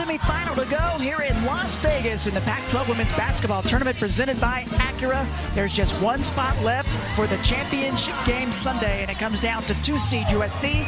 semifinal to go here in Las Vegas in the Pac-12 Women's Basketball Tournament presented by Acura. There's just one spot left for the championship game Sunday, and it comes down to 2-seed USC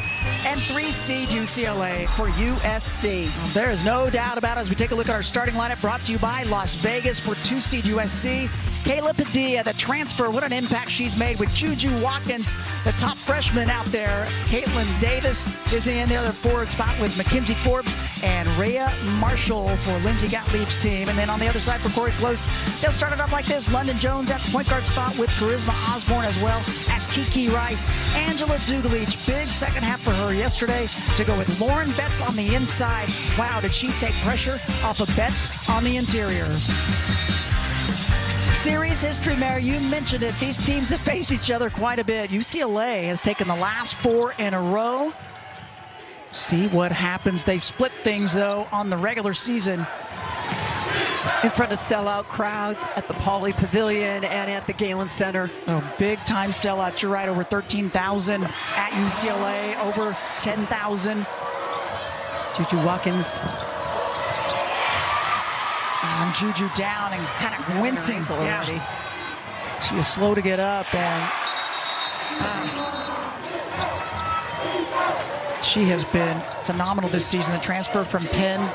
and 3-seed UCLA for USC. There is no doubt about it as we take a look at our starting lineup brought to you by Las Vegas for 2-seed USC. Kayla Padilla, the transfer, what an impact she's made with JuJu Watkins, the top freshman out there. Caitlin Davis is in the other forward spot with Mackenzie Forbes and Rhea Marshall for Lindsey Gottlieb's team. And then on the other side for Corey Close, they'll start it up like this. London Jones at the point guard spot with Charisma Osborne as well as Kiki Rice. Angela Dugalich, big second half for her yesterday to go with Lauren Betts on the inside. Wow, did she take pressure off of Betts on the interior. Series history, Mary, you mentioned it. These teams have faced each other quite a bit. UCLA has taken the last 4 in a row. See what happens. They split things, though, on the regular season. In front of sellout crowds at the Pauley Pavilion and at the Galen Center. Oh, big-time sellout. You're right, over 13,000 at UCLA, over 10,000. JuJu Watkins. And JuJu down and kind of wincing. Yeah. She is slow to get up, and she has been phenomenal this season. The transfer from Penn,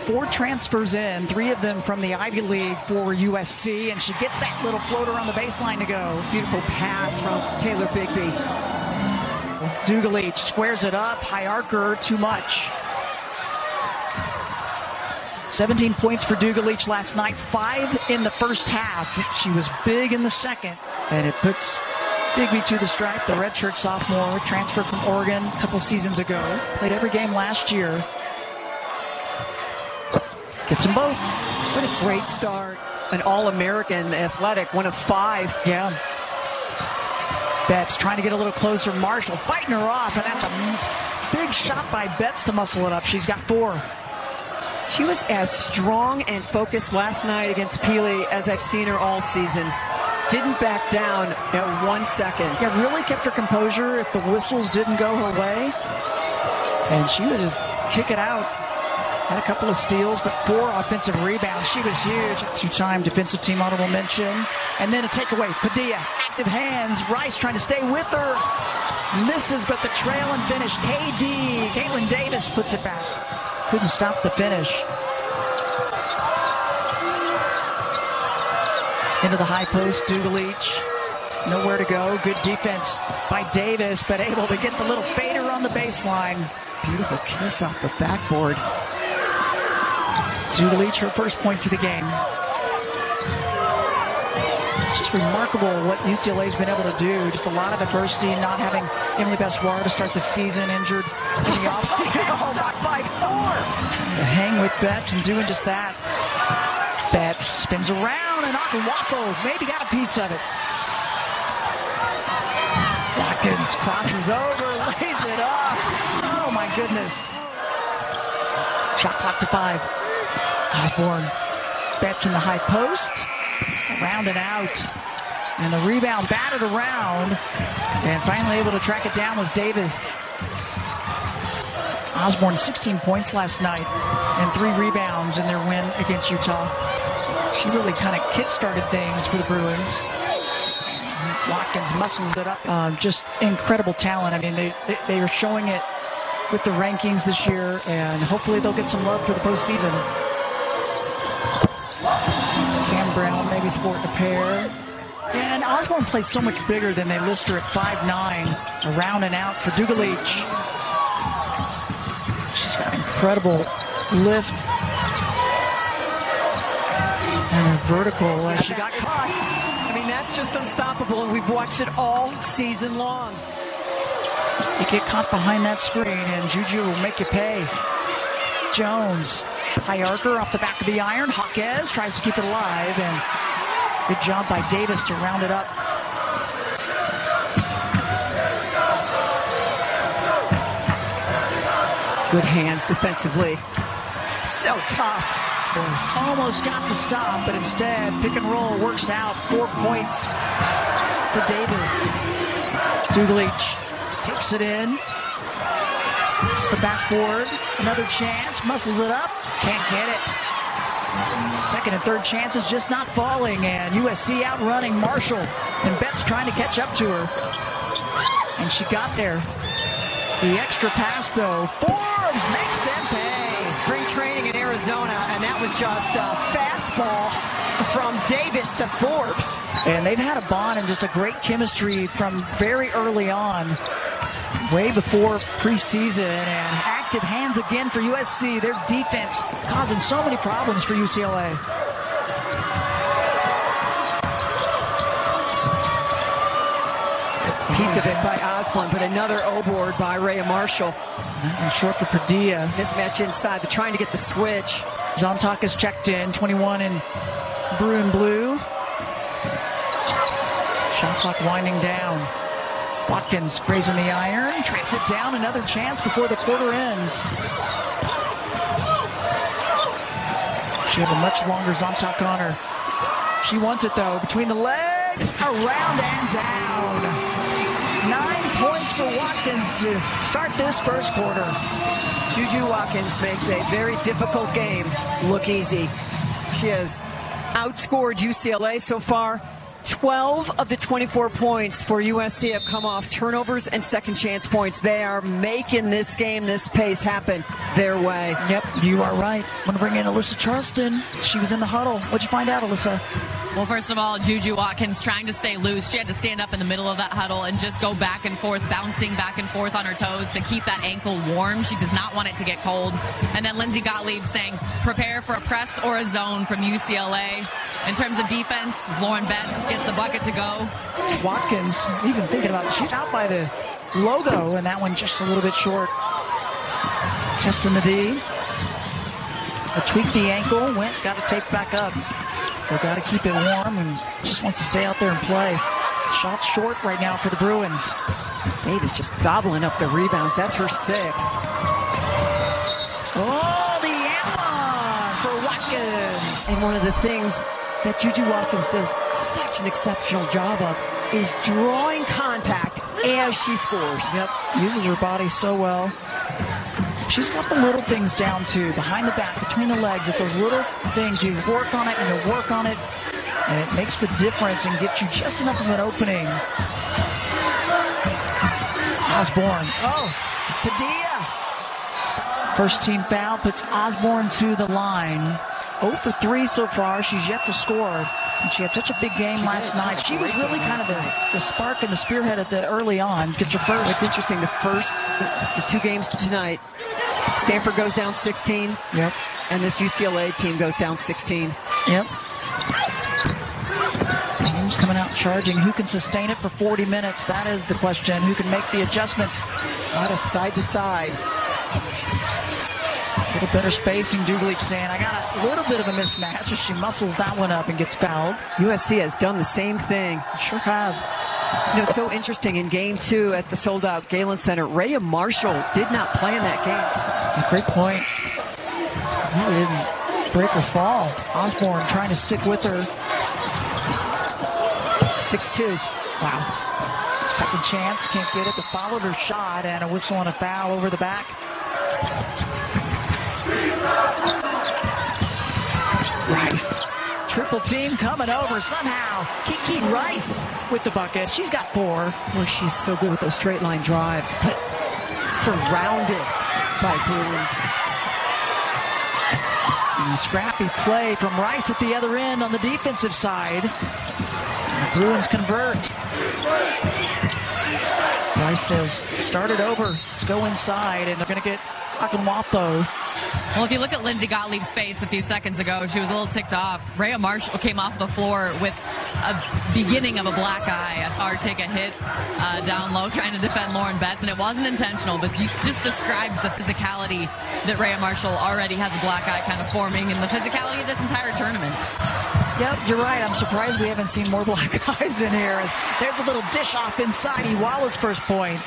4 transfers in, 3 of them from the Ivy League for USC, and she gets that little floater on the baseline to go. Beautiful pass from Taylor Bigby. Dugalich squares it up. High archer, too much. 17 points for Dugalich last night, 5 in the first half. She was big in the second, and it puts Bigby to the stripe. The redshirt sophomore, transferred from Oregon a couple seasons ago. Played every game last year. Gets them both. What a great start. An All-American athletic, 1 of 5. Yeah. Betts trying to get a little closer. Marshall fighting her off, and that's a big shot by Betts to muscle it up. She's got 4. She was as strong and focused last night against Peely as I've seen her all season. Didn't back down at 1 second. Yeah, really kept her composure if the whistles didn't go her way. And she would just kick it out. Had a couple of steals, but 4 offensive rebounds. She was huge. 2-time defensive team honorable mention. And then a takeaway. Padilla, active hands. Rice trying to stay with her. Misses, but the trail and finish. KD, Caitlin Davis puts it back. Couldn't stop the finish. Into the high post, Dugalich. Nowhere to go. Good defense by Davis, but able to get the little fader on the baseline. Beautiful kiss off the backboard. Dugalich, her first points of the game. It's just remarkable what UCLA's been able to do. Just a lot of adversity, not having Emily Bessoir to start the season, injured in the offseason. Shot by Forbes. Hang with Betts and doing just that. Betts spins around, and Akawapo maybe got a piece of it. Watkins crosses over, lays it up. Oh my goodness. Shot clock to 5. Osborne. Betts in the high post. Around and out. And the rebound batted around. And finally able to track it down was Davis. Osborne, 16 points last night and 3 rebounds in their win against Utah. She really kind of kick-started things for the Bruins. Watkins muscles it up. Just incredible talent. I mean, they are showing it with the rankings this year, and hopefully they'll get some love for the postseason. Cam Brown maybe sporting a pair. And Osborne plays so much bigger than they list her at 5'9". Around and out for Dugalich. She's got incredible lift and a vertical. She got caught. I mean, that's just unstoppable, and we've watched it all season long. You get caught behind that screen, and JuJu will make you pay. Jones, high archer off the back of the iron. Hawkes tries to keep it alive, and good job by Davis to round it up. Good hands defensively. So tough. Almost got the stop, but instead, pick and roll works out. 4 points for Davis. Dugalich takes it in. off the backboard. Another chance, muscles it up, can't get it. Second and third chances just not falling, and USC outrunning Marshall. And Betts trying to catch up to her. And she got there. The extra pass, though. Forbes makes them pay. Spring training in Arizona, and that was just a fastball from Davis to Forbes. And they've had a bond and just a great chemistry from very early on, way before preseason. And active hands again for USC. Their defense causing so many problems for UCLA. Piece of it by Osborne, but another O-board by Rhea Marshall. And short for Padilla. Mismatch inside. They're trying to get the switch. Zontak is checked in. 21 in Bruin blue. Shot clock winding down. Watkins grazing the iron. Tracks it down. Another chance before the quarter ends. She has a much longer Zontak on her. She wants it, though. Between the legs. Around and down. 9 points for Watkins to start this first quarter. JuJu Watkins makes a very difficult game look easy. She has outscored UCLA so far. 12 of the 24 points for USC have come off turnovers and second chance points. They are making this game, this pace happen their way. Yep, you are right. I'm going to bring in Alyssa Charleston. She was in the huddle. What'd you find out, Alyssa? Well, first of all, JuJu Watkins trying to stay loose. She had to stand up in the middle of that huddle and just go back and forth, bouncing back and forth on her toes to keep that ankle warm. She does not want it to get cold. And then Lindsey Gottlieb saying, prepare for a press or a zone from UCLA. In terms of defense, Lauren Betts gets the bucket to go. Watkins, even thinking about it, she's out by the logo, and that one just a little bit short. Testing the D. Tweaked the ankle, got to take back up. So got to keep it warm and just wants to stay out there and play. Shot short right now for the Bruins. Davis just gobbling up the rebounds. That's her sixth. Oh, the and-one for Watkins. And one of the things that JuJu Watkins does such an exceptional job of is drawing contact as she scores. Yep, uses her body so well. She's got the little things down too, behind the back, between the legs. It's those little things. You work on it and you work on it, and it makes the difference and gets you just enough of an opening. Osborne. Oh, Padilla. First team foul puts Osborne to the line. 0 for 3 so far. She's yet to score. And she had such a big game last night. She was really kind of the spark and the spearhead at the early on. Get your first. It's interesting. The two games tonight, Stanford goes down 16. Yep. And this UCLA team goes down 16. Yep. Teams coming out charging. Who can sustain it for 40 minutes? That is the question. Who can make the adjustments? A lot of side to side. A little better spacing. Duglich saying, I got a little bit of a mismatch as she muscles that one up and gets fouled. USC has done the same thing. Sure have. You know, it's so interesting. In game 2 at the sold-out Galen Center, Rhea Marshall did not play in that game. Great point. He didn't break or fall. Osborne trying to stick with her. 6-2. Wow. Second chance. Can't get it. They followed her shot, and a whistle and a foul over the back. Rice. Triple team coming over somehow. Kiki Rice with the bucket. She's got 4. Boy, she's so good with those straight line drives, but surrounded by Bruins. And scrappy play from Rice at the other end on the defensive side. And the Bruins convert. Rice says, start it over. Let's go inside, and they're going to get Akinwapo. Well, if you look at Lindsey Gottlieb's face a few seconds ago, she was a little ticked off. Rhea Marshall came off the floor with a beginning of a black eye. I saw her take a hit down low trying to defend Lauren Betts, and it wasn't intentional, but it just describes the physicality that Rhea Marshall already has a black eye kind of forming, and the physicality of this entire tournament. Yep, you're right. I'm surprised we haven't seen more black eyes in here. As there's a little dish off inside. Iwala's first point.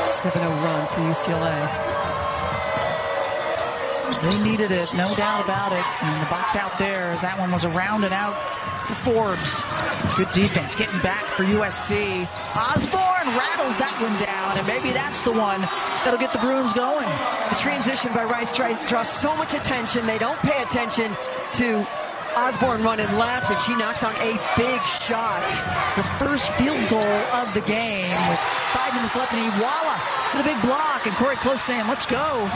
7-0 run for UCLA. They needed it, no doubt about it. And the box out there, as that one was around and out for Forbes. Good defense, getting back for USC. Osborne rattles that one down, and maybe that's the one that'll get the Bruins going. The transition by Rice draws so much attention. They don't pay attention to Osborne running left, and she knocks on a big shot. The first field goal of the game with 5 minutes left, and Iwala with a big block, and Corey Close saying, let's go.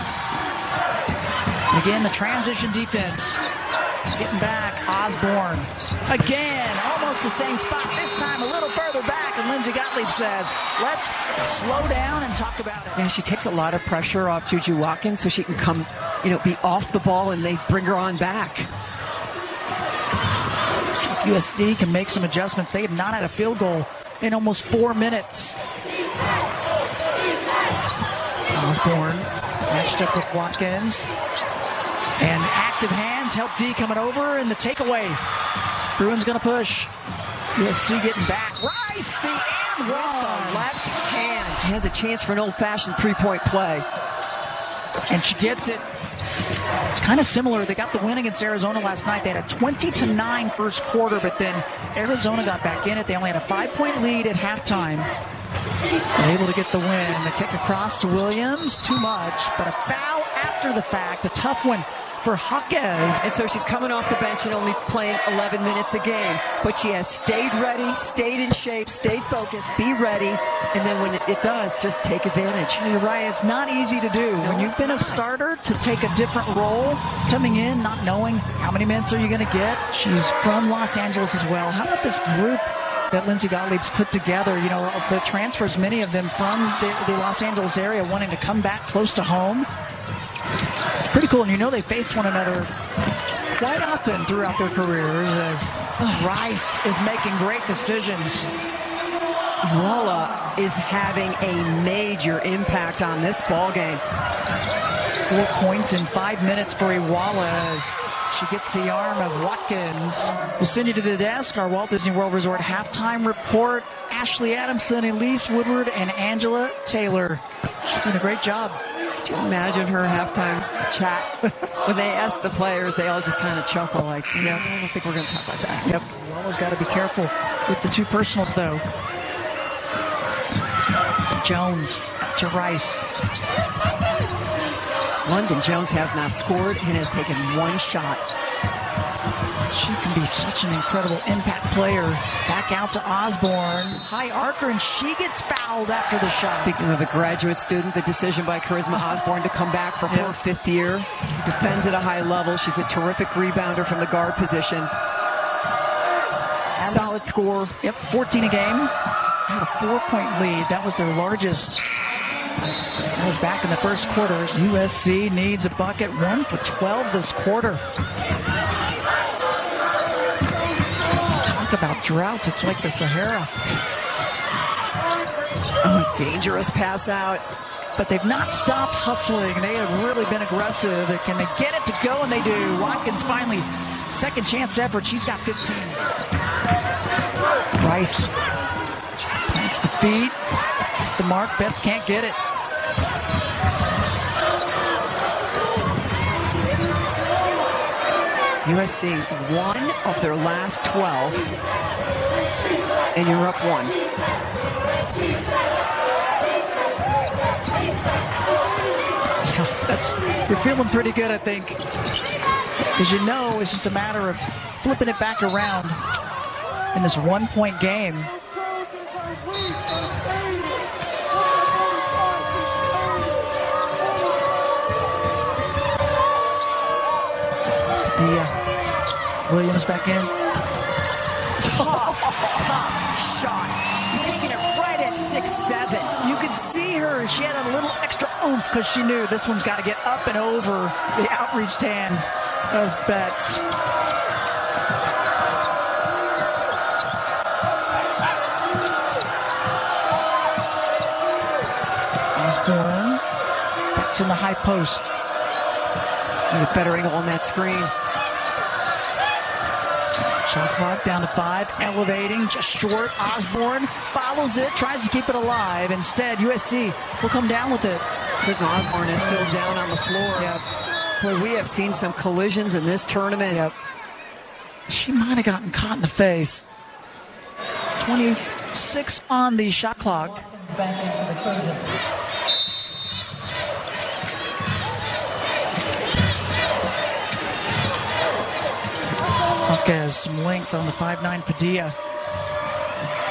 Again, the transition defense. Getting back, Osborne. Again, almost the same spot. This time a little further back, and Lindsay Gottlieb says, let's slow down and talk about it. Yeah, she takes a lot of pressure off JuJu Watkins so she can come, be off the ball, and they bring her on back. USC can make some adjustments. They have not had a field goal in almost 4 minutes. Osborne matched up with Watkins. And active hands help D coming over, and the takeaway. Bruins going to push. USC getting back. Rice, the and one. Left hand. He has a chance for an old-fashioned three-point play. And she gets it. It's kind of similar. They got the win against Arizona last night. They had a 20-9 first quarter, but then Arizona got back in it. They only had a 5-point lead at halftime. They're able to get the win. The kick across to Williams. Too much, but a foul after the fact. A tough one for Hawkins. And so she's coming off the bench and only playing 11 minutes a game. But she has stayed ready, stayed in shape, stayed focused, be ready. And then when it does, just take advantage. You're right. It's not easy to do. When you've been a starter, to take a different role, coming in, not knowing how many minutes are you going to get. She's from Los Angeles as well. How about this group that Lindsay Gottlieb's put together? The transfers, many of them from the Los Angeles area, wanting to come back close to home. Pretty cool, and they faced one another quite often throughout their careers as Rice is making great decisions. Iwala is having a major impact on this ball game. 4 points in 5 minutes for Iwala as she gets the arm of Watkins. We'll send you to the desk. Our Walt Disney World Resort halftime report. Ashley Adamson, Elise Woodward, and Angela Taylor. She's doing a great job. Could you imagine her halftime chat? When they ask the players, they all just kind of chuckle like, I don't think we're going to talk about that. Yep, you always got to be careful with the two personals, though. Jones to Rice. London Jones has not scored and has taken one shot. She can be such an incredible impact player. Back out to Osborne. High arcer, and she gets fouled after the shot. Speaking of a graduate student, the decision by Charisma Osborne to come back for her 5th year. She defends at a high level. She's a terrific rebounder from the guard position. Solid score. Yep, 14 a game. Had a 4-point lead. That was their largest. That was back in the first quarter. USC needs a bucket. 1 for 12 this quarter. Talk about droughts. It's like the Sahara. A dangerous pass out. But they've not stopped hustling. They have really been aggressive. Can they get it to go? And they do. Watkins finally, second chance effort. She's got 15. Rice plants the feet. The mark. Betts can't get it. USC, 1 of their last 12, and you're up 1. You're feeling pretty good, I think, because it's just a matter of flipping it back around in this 1-point game. Williams back in. Tough shot. Taking it right at 6'7". You could see her. She had a little extra oomph because she knew this one's got to get up and over the outreached hands of Betts. Osborne. Betts in the high post. And a better angle on that screen. Shot clock down to 5, elevating, just short. Osborne follows it, tries to keep it alive. Instead, USC will come down with it. Charisma Osborne is still down on the floor. Yep. Boy, we have seen some collisions in this tournament. Yep. She might have gotten caught in the face. 26 on the shot clock. Watkins, some length on the 5'9" Padilla.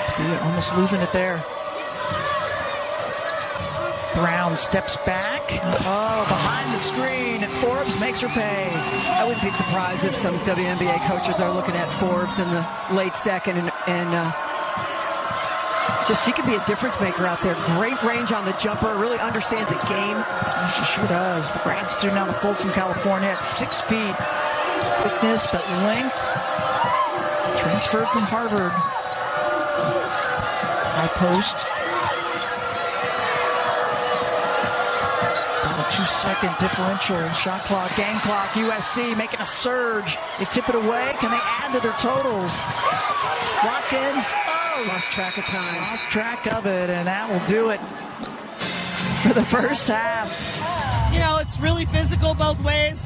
Padilla almost losing it there. Brown steps back. Oh, behind the screen. Forbes makes her pay. I wouldn't be surprised if some WNBA coaches are looking at Forbes in the late second and just she could be a difference maker out there. Great range on the jumper. Really understands the game. She sure does. The grad student out of Folsom, California at 6 feet. Quickness, but length. Transferred from Harvard. High post. About a 2-second differential. Shot clock, game clock. USC making a surge. They tip it away. Can they add to their totals? Watkins. Oh, lost track of time. Lost track of it, and that will do it for the first half. You know, it's really physical both ways.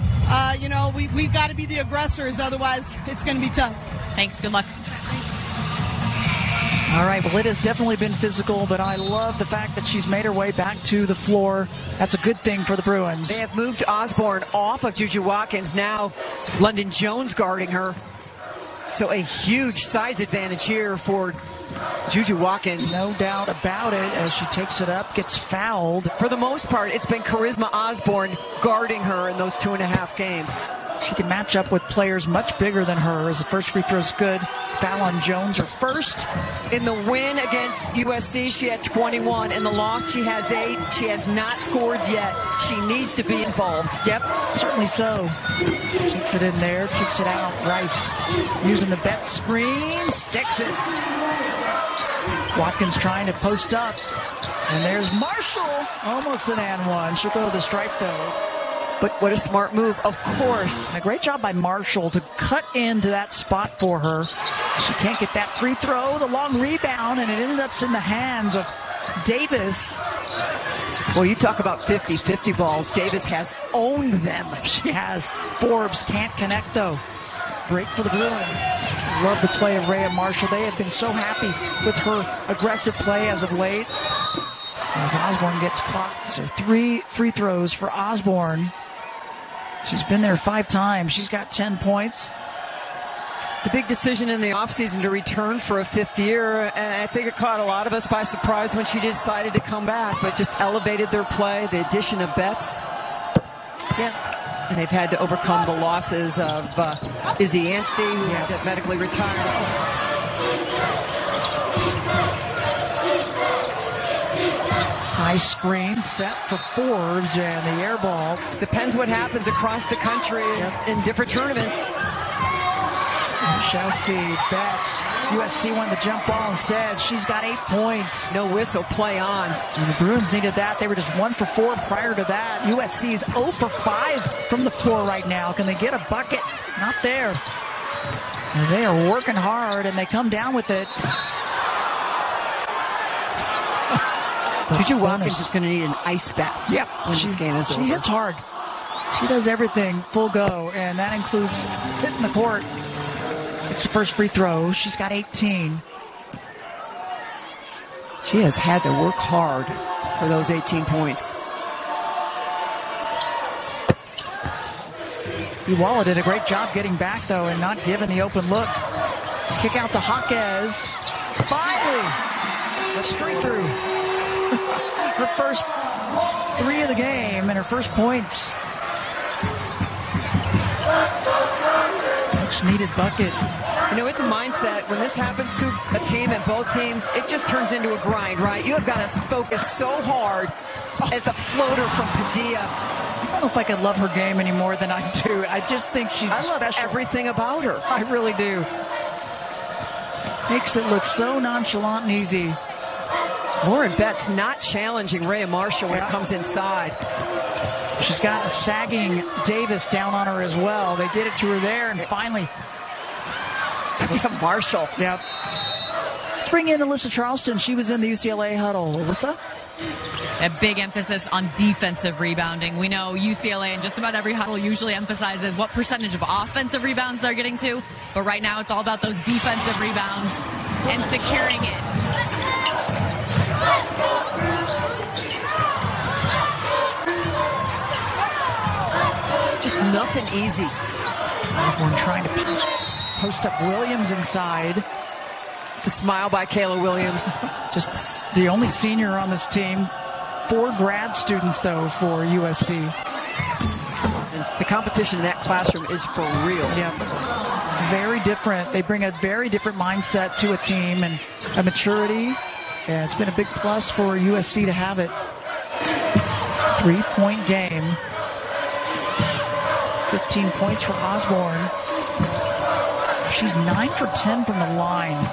You know, we've got to be the aggressors, otherwise it's going to be tough. Thanks. Good luck. All right, well, it has definitely been physical, but I love the fact that she's made her way back to the floor. That's a good thing for the Bruins. They have moved Osborne off of JuJu Watkins. Now London Jones guarding her. So a huge size advantage here for JuJu Watkins. No doubt about it, as she takes it up, gets fouled. For the most part, it's been Charisma Osborne guarding her in those 2.5 games. She can match up with players much bigger than her as the first free throw is good. Foul on Jones, her first. In the win against USC, she had 21. In the loss, she has 8. She has not scored yet. She needs to be involved. Yep, certainly so. Kicks it in there, kicks it out. Rice using the bet screen, sticks it. Watkins trying to post up. And there's Marshall. Almost an and one. She'll go to the stripe, though. But what a smart move, of course. And a great job by Marshall to cut into that spot for her. She can't get that free throw, the long rebound, and it ended up in the hands of Davis. Well, you talk about 50-50 balls. Davis has owned them. She has. Forbes can't connect, though. Great for the Bruins. Love the play of Rhea Marshall. They have been so happy with her aggressive play as of late. As Osborne gets clocked. So 3 free throws for Osborne. She's been there 5 times. She's got 10 points. The big decision in the offseason to return for a 5th year, and I think it caught a lot of us by surprise when she decided to come back, but just elevated their play, the addition of Betts. Yeah. And they've had to overcome the losses of Izzy Anstey, who got medically retired. High screen set for Forbes, and the air ball. Depends what happens across the country in different tournaments. We shall see. Betts. USC won the jump ball instead. She's got 8 points. No whistle, play on. And the Bruins needed that. They were just 1 for 4 prior to that. USC is 0 for 5 from the floor right now. Can they get a bucket? Not there. And they are working hard, and they come down with it. JuJu Watkins is going to need an ice bath. Yep. When this game is over. She hits hard. She does everything full go, and that includes hitting the court. It's the first free throw. She's got 18. She has had to work hard for those 18 points. Iwala did a great job getting back, though, and not giving the open look. Kick out to Hawkes. Finally! Straight through. Her first 3 of the game and her first points. Much needed bucket. You know, it's a mindset. When this happens to a team and both teams, it just turns into a grind, right? You have got to focus so hard as the floater from Padilla. I don't know if I could love her game any more than I do. I just think she's special. I love everything about her. I really do. Makes it look so nonchalant and easy. Lauren Betts not challenging Rhea Marshall when it comes inside. She's got a sagging Davis down on her as well. They did it to her there, and finally. Marshall. Yep. Let's bring in Alyssa Charleston. She was in the UCLA huddle. Alyssa? A big emphasis on defensive rebounding. We know UCLA and just about every huddle usually emphasizes what percentage of offensive rebounds they're getting to, but right now it's all about those defensive rebounds and securing it. Just nothing easy. Osborne trying to post up Williams inside. The smile by Kayla Williams. Just the only senior on this team. 4 grad students, though, for USC. And the competition in that classroom is for real. Yeah, very different. They bring a very different mindset to a team and a maturity. And it's been a big plus for USC to have it. 3-point game. 15 points for Osborne. She's 9 for 10 from the line.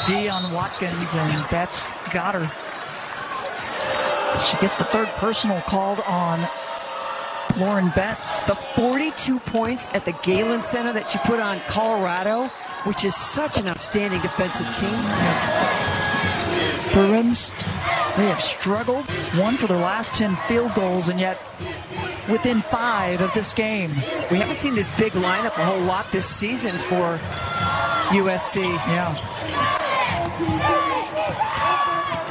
D on Watkins, and Betts got her. She gets the 3rd personal called on Lauren Betts. The 42 points at the Galen Center that she put on Colorado, which is such an outstanding defensive team. Bruins, they have struggled. 1 for their last 10 field goals, and yet within 5 of this game. We haven't seen this big lineup a whole lot this season for USC. Yeah.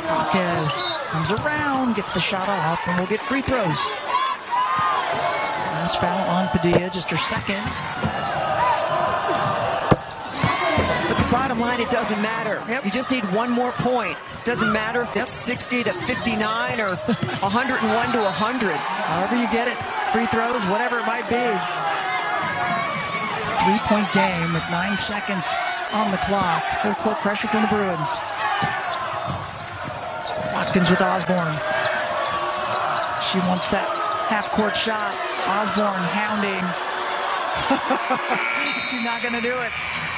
Watkins comes around, gets the shot off, and we'll get free throws. Last foul on Padilla, just her 2nd. But the bottom line, it doesn't matter. Yep. You just need 1 more point. Doesn't matter if it's 60 to 59 or 101 to 100. However you get it, free throws, whatever it might be. 3-point game with 9 seconds on the clock. Full court pressure from the Bruins. Watkins with Osborne. She wants that half-court shot. Osborne hounding. She's not going to do it.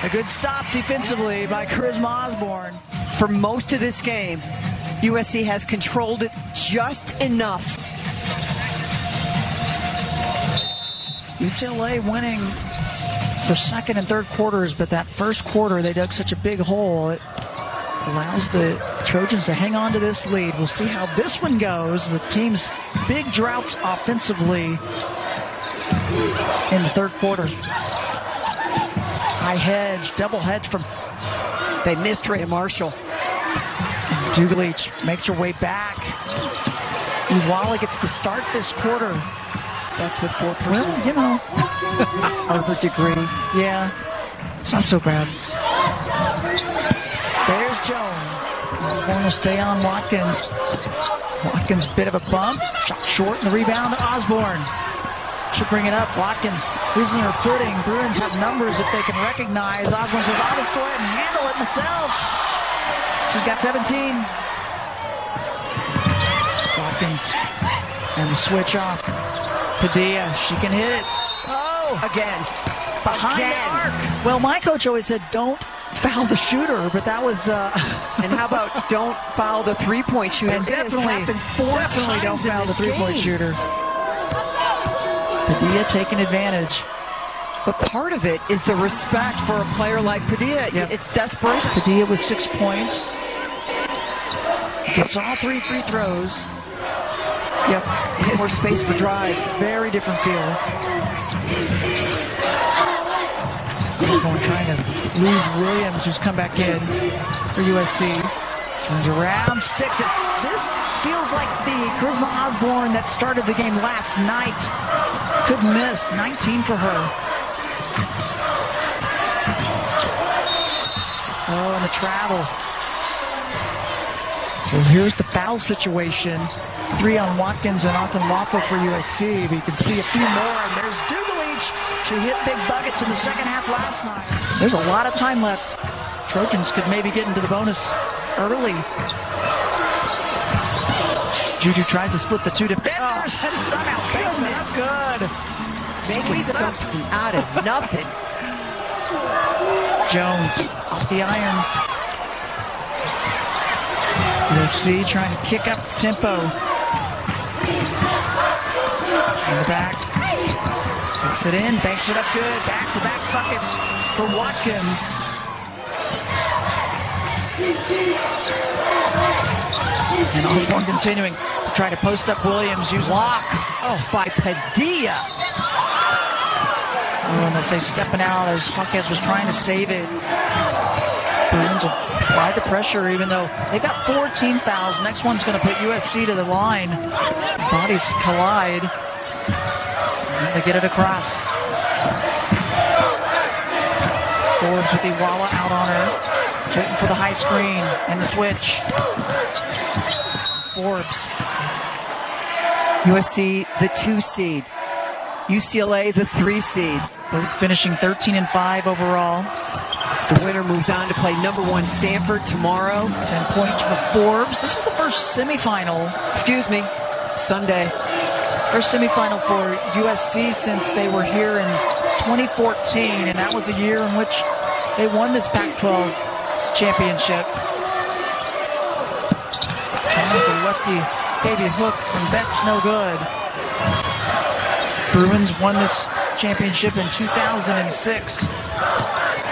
A good stop defensively by Charisma Osborne. For most of this game, USC has controlled it just enough. UCLA winning for 2nd and 3rd quarters, but that 1st quarter they dug such a big hole. It allows the Trojans to hang on to this lead. We'll see how this one goes. The team's big droughts offensively in the 3rd quarter. High hedge, double hedge from... They missed Rhea Marshall. Dugalich makes her way back. Uwala gets the start this quarter. That's with 4%. Well, you know. Harvard degree. Yeah, it's not so bad. There's Jones. Osborne will stay on Watkins. Watkins, bit of a bump. Shot short, and the rebound to Osborne. She'll bring it up. Watkins losing her footing. Bruins have numbers if they can recognize. Osborne says, I'll just go ahead and handle it myself. She's got 17. Watkins and the switch off. Padilla, she can hit it. Oh, Again. behind the arc. Well, my coach always said, don't foul the shooter, but that was... And how about don't foul the 3-point shooter? And It has definitely happened 4 don't times in foul the this 3-point game. shooter. Padilla taking advantage. But part of it is the respect for a player like Padilla. Yep. It's desperation. Padilla with 6 points. Gets all 3 free throws. Yep. More space for drives. Very different feel. Osborne trying to lose Williams, who's come back in for USC. Turns around, sticks it. This feels like the Charisma Osborne that started the game last night. Couldn't miss. 19 for her. Oh, and the travel. So here's the foul situation. 3 on Watkins and Waffle for USC. But you can see a few more. And there's Dugalich. She hit big buckets in the second half last night. There's a lot of time left. Trojans could maybe get into the bonus early. JuJu tries to split the 2 defenders and somehow makes it up good. Making something out of nothing. Jones off the iron. USC trying to kick up the tempo. In the back. Takes it in, banks it up good. Back-to-back buckets for Watkins. And Osborne continuing to try to post up Williams. Block by Padilla. Oh, and they say stepping out as Watkins was trying to save it. Bruins will apply the pressure, even though they've got 4 team fouls. Next one's going to put USC to the line. Bodies collide. And they get it across. Forbes with Iwala out on her. Waiting for the high screen and the switch. Forbes. USC, the 2 seed. UCLA, the 3 seed. Both finishing 13-5 overall. The winner moves on to play number 1 Stanford tomorrow. 10 points for Forbes. This is the first semifinal. Sunday. First semifinal for USC since they were here in 2014, and that was a year in which they won this Pac-12 championship. The lefty baby hook from Betts, no good. Bruins won this championship in 2006.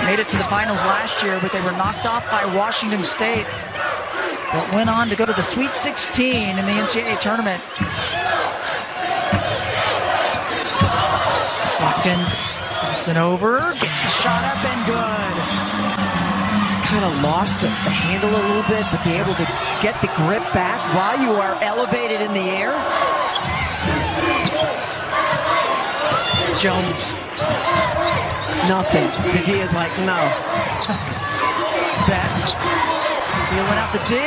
Made it to the finals last year, but they were knocked off by Washington State. But went on to go to the Sweet 16 in the NCAA tournament. Watkins, passing over, gets the shot up and good. Kind of lost the handle a little bit, but be able to get the grip back while you are elevated in the air. Jones. Nothing. Padilla's like, no. Betts. Feeling out the D.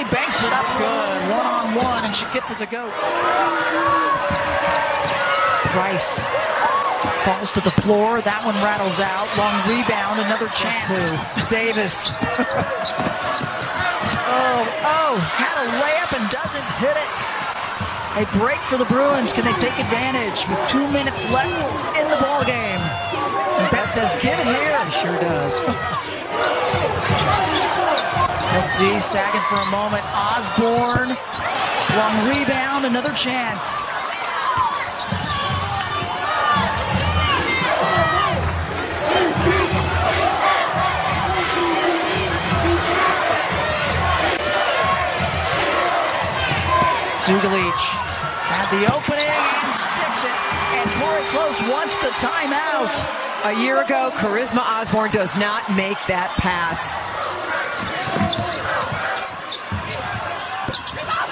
Banks it up good. 1-on-1, and she gets it to go. Rice falls to the floor. That one rattles out. Long rebound. Another chance. Davis. Had a layup and doesn't hit it. A break for the Bruins. Can they take advantage with 2 minutes left in the ball game? And Betts says, "Get it here." He sure does. D sagging for a moment. Osborne. Long rebound. Another chance. Dugalich had the opening and sticks it. And Corey Close wants the timeout. A year ago, Charisma Osborne does not make that pass.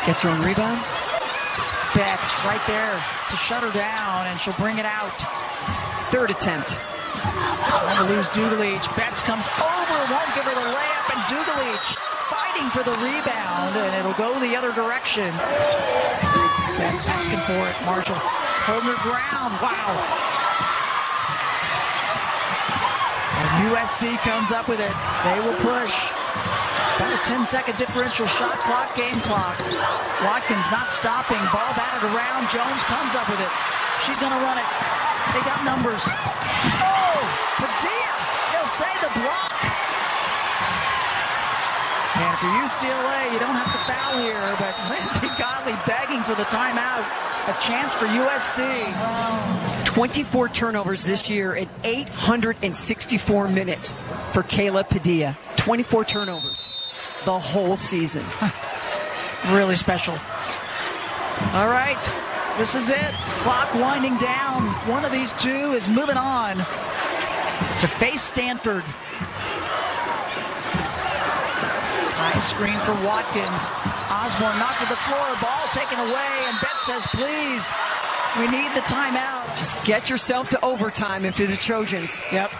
Gets her own rebound. Betts right there to shut her down, and she'll bring it out. 3rd attempt. Trying to lose Dugalich. Betts comes over, won't give her the layup, and Dugalich fighting for the rebound, and it'll go the other direction. Betts asking for it. Marshall holding her ground. Wow. And USC comes up with it. They will push. About a 10-second differential. Shot clock, game clock. Watkins not stopping. Ball batted around. Jones comes up with it. She's going to run it. They got numbers. Oh! Padilla! They'll say the block. And for UCLA, you don't have to foul here, but Lindsey Gottlieb begging for the timeout. A chance for USC. 24 turnovers this year in 864 minutes for Kayla Padilla. 24 turnovers the whole season. Really special. All right, this is it. Clock winding down. One of these two is moving on to face Stanford. High screen for Watkins. Osborne knocked to the floor. Ball taken away, and Betts says, please, we need the timeout. Just get yourself to overtime if you're the Trojans. Yep.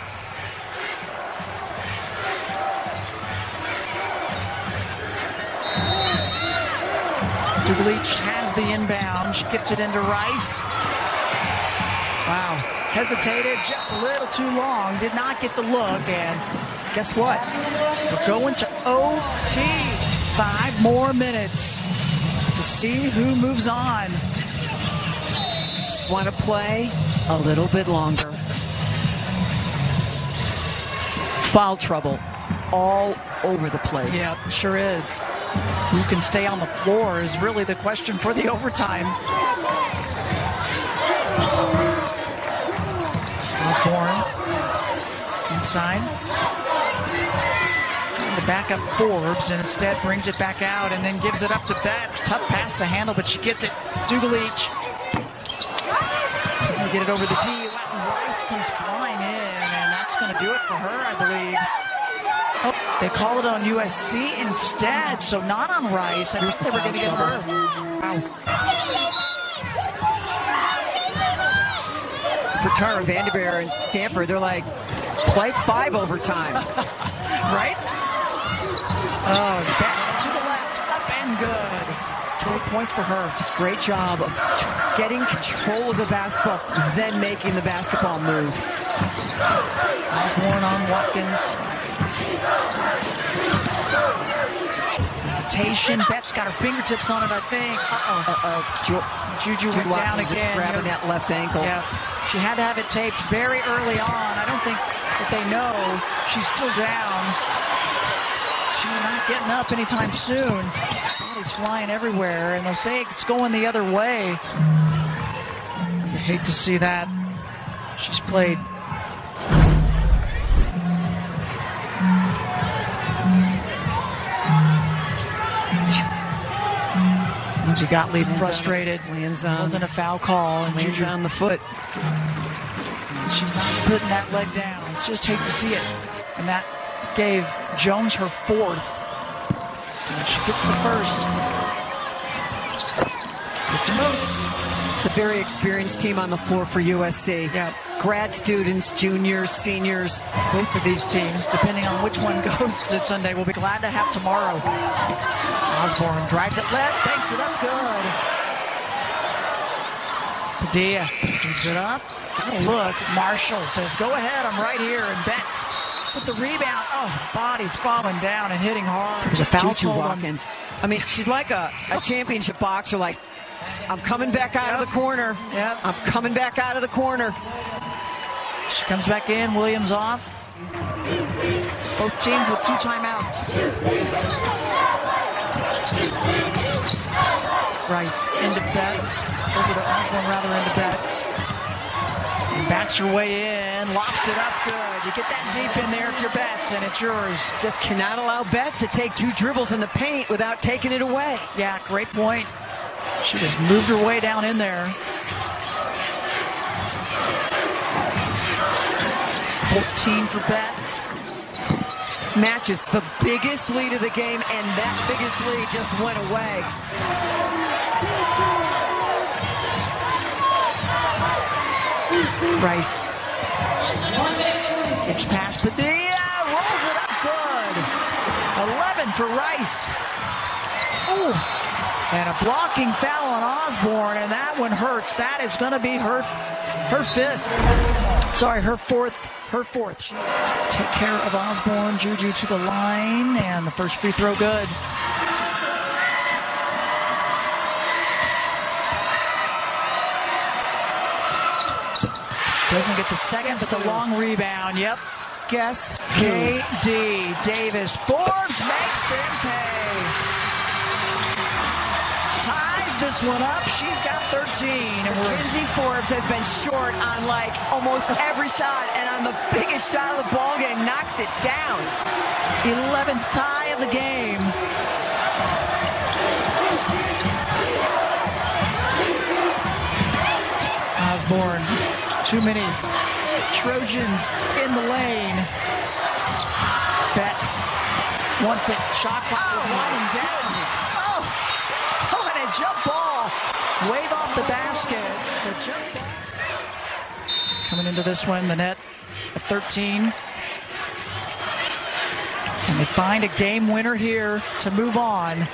Dugalich has the inbound. She gets it into Rice. Wow. Hesitated just a little too long. Did not get the look. And guess what? We're going to OT. 5 more minutes to see who moves on. Just want to play a little bit longer. Foul trouble all over the place. Yeah, sure is. Who can stay on the floor is really the question for the overtime. Osborne inside. to back up Forbes and instead brings it back out and then gives it up to Betts. Tough pass to handle, but she gets it. Dugalich. Trying to get it over the D. Rice comes flying in, and that's going to do it for her, I believe. Oh, they call it on USC instead, so not on Rice. I wish they were going to get her. Wow. For Tara Vanderbeer and Stanford, they're like, play 5 overtimes. Right? Oh, Betts to the left, up and good. 12 points for her. Just great job of getting control of the basketball, then making the basketball move. Osborne on Watkins. Hesitation. Betts got her fingertips on it, I think. JuJu went down again. Grabbing that left ankle. Yeah. She had to have it taped very early on. I don't think that they know she's still down. She's not getting up anytime soon. Body's flying everywhere, and they'll say it's going the other way. I hate to see that. She's played. Lindsay Gottlieb frustrated. Wasn't a foul call, and JuJu on the foot. She's not putting that leg down. Just hate to see it. And that gave Jones her 4th. And she gets the 1st. It's a move. It's a very experienced team on the floor for USC. Yeah. Grad students, juniors, seniors. Both of these teams, depending on which one goes this Sunday, we'll be glad to have tomorrow. Osborne drives it left, banks it up good. Padilla keeps it up. Oh, look, Marshall says, go ahead, I'm right here. And Betts with the rebound. Oh, body's falling down and hitting hard. There's a foul JuJu called Watkins. I mean, she's like a championship boxer, like, I'm coming back out of the corner. Yep. I'm coming back out of the corner. She comes back in, Williams off. Both teams with 2 timeouts. Rice into Betts. Over to Osborne, rather, into Betts. And backs her way in, lofts it up good. You get that deep in there if you're Betts, and it's yours. Just cannot allow Betts to take 2 dribbles in the paint without taking it away. Yeah, great point. She just moved her way down in there. 14 for Betts. This match is the biggest lead of the game, and that biggest lead just went away. Rice. It's past Padilla. Rolls it up good. 11 for Rice. Ooh. And a blocking foul on Osborne, and that one hurts. That is going to be her 5th. Sorry, her 4th. Her 4th. She take care of Osborne. JuJu to the line, and the first free throw good. Doesn't get the second, but the long rebound. Yep. Guess KD Davis. Forbes makes them pay. Ties this one up. She's got 13. And Lindsay Forbes has been short on like almost every shot, and on the biggest shot of the ball game, knocks it down. 11th tie of the game. Osborne. Too many Trojans in the lane. Betts wants it. Shot clock is winding down. Oh, and a jump ball. Wave off the basket. The jump ball. Coming into this one, the net of 13. Can they find a game winner here to move on?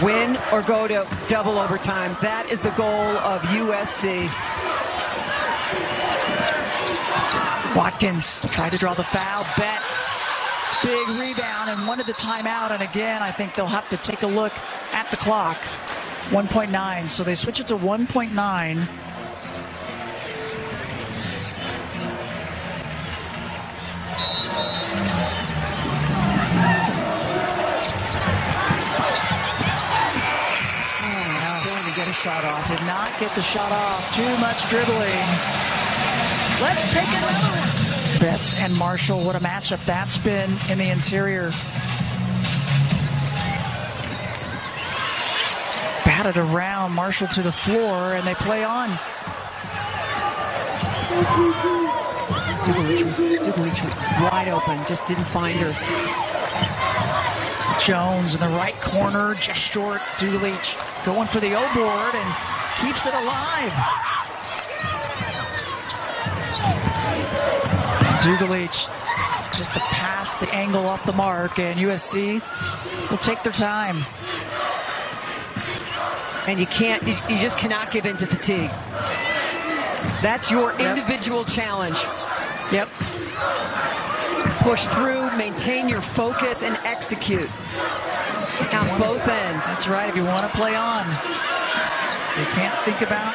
Win or go to double overtime. That is the goal of USC. Watkins tried to draw the foul. Betts, big rebound and wanted the timeout. And again, I think they'll have to take a look at the clock. 1.9. So they switch it to 1.9. Get a shot off. Did not get the shot off. Too much dribbling. Let's take another one. Betts and Marshall, what a matchup that's been in the interior. Batted around, Marshall to the floor, and they play on. Dugalich was wide open, just didn't find her. Jones in the right corner, just short. Dugalich going for the O-board and keeps it alive. Dugalich, just the pass, the angle off the mark, and USC will take their time. And you just cannot give in to fatigue. That's your individual challenge. Yep. Push through, maintain your focus, and execute on both ends. That's right, if you want to play on. You can't think about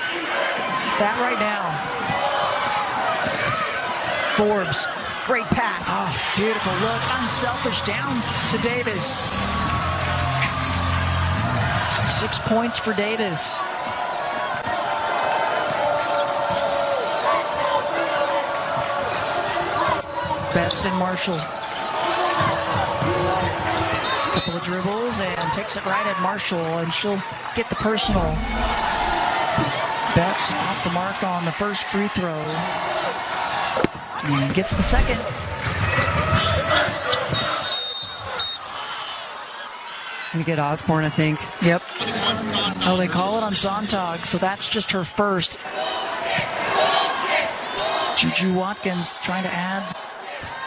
that right now. Forbes. Great pass. Oh, beautiful look. Unselfish down to Davis. 6 points for Davis. Betts and Marshall. Couple of dribbles and takes it right at Marshall, and she'll get the personal. Betts off the mark on the first free throw. And gets the second. Gonna get Osborne, I think. Yep. Oh, they call it on Sontag, so that's just her first. JuJu Watkins trying to add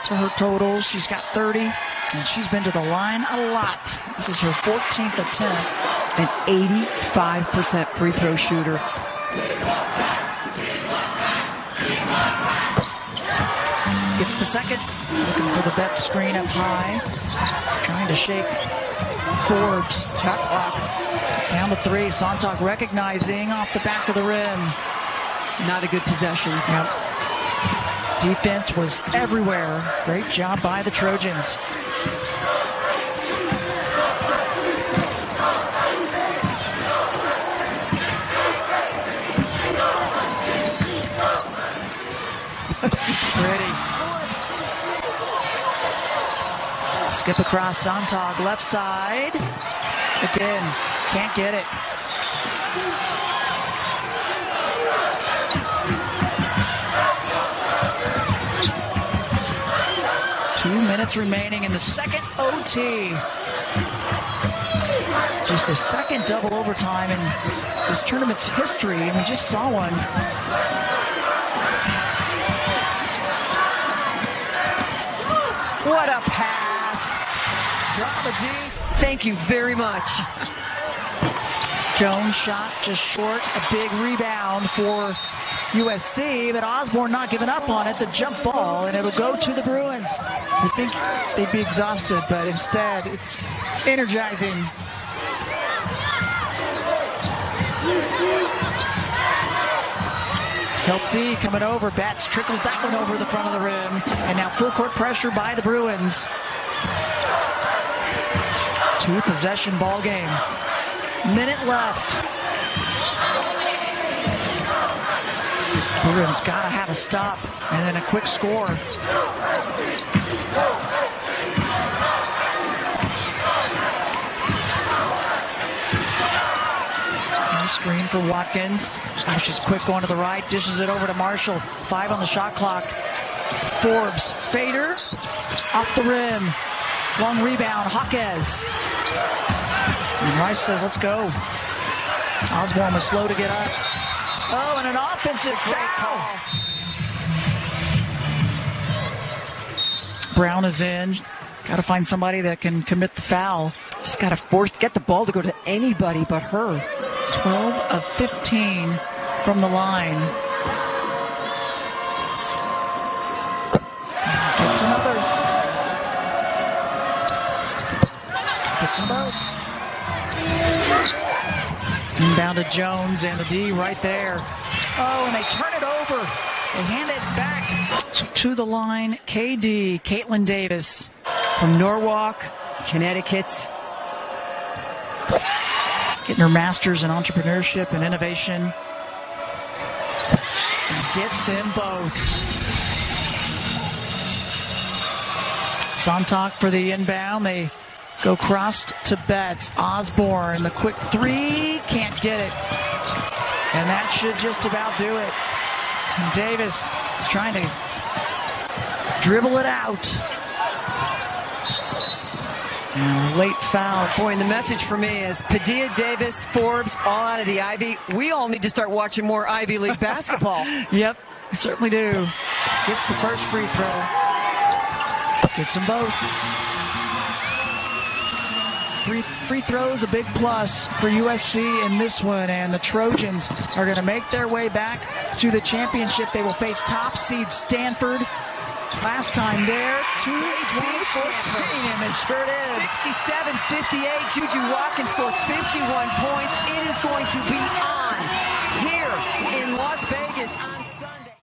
to her totals. She's got 30, and she's been to the line a lot. This is her 14th attempt. An 85% free throw shooter. Gets the second. Looking for the Betts screen up high. Trying to shake Forbes. Shot clock. Down to 3. Sontag recognizing off the back of the rim. Not a good possession. Yep. Defense was everywhere. Great job by the Trojans. She's pretty. Skip across Sontag, left side. Again, can't get it. Two minutes remaining in the second OT. Just the second double overtime in this tournament's history, and we just saw one. What a pass. Drama D. Thank you very much. Jones shot just short. A big rebound for USC, but Osborne not giving up on it. The jump ball, and it'll go to the Bruins. You think they'd be exhausted, but instead it's energizing. Help D coming over. Betts trickles that one over the front of the rim. And now full court pressure by the Bruins. 2-possession ball game. Minute left. Bruins gotta have a stop and then a quick score. Screen for Watkins. She's quick going to the right. Dishes it over to Marshall. 5 on the shot clock. Forbes. Fader. Off the rim. Long rebound. Hawkes. And Rice says, let's go. Osborne was slow to get up. Oh, and an offensive foul. Brown is in. Got to find somebody that can commit the foul. Just got to get the ball to go to anybody but her. 12 of 15 from the line. Gets another. Gets them both. Inbound to Jones and the D right there. Oh, and they turn it over. They hand it back to the line. KD, Caitlin Davis from Norwalk, Connecticut. Getting her master's in entrepreneurship and innovation. And gets them both. Sonntag for the inbound. They go crossed to Betts. Osborne, the quick three, can't get it. And that should just about do it. And Davis is trying to dribble it out. And late foul. Boy, and the message for me is Padilla, Davis, Forbes, all out of the Ivy. We all need to start watching more Ivy League basketball. Yep, we certainly do. Gets the first free throw. Gets them both. Free throws, a big plus for USC in this one, and the Trojans are going to make their way back to the championship. They will face top seed Stanford. Last time there, 2-14, and it sure did. 67-58, JuJu Watkins scored 51 points. It is going to be on here in Las Vegas on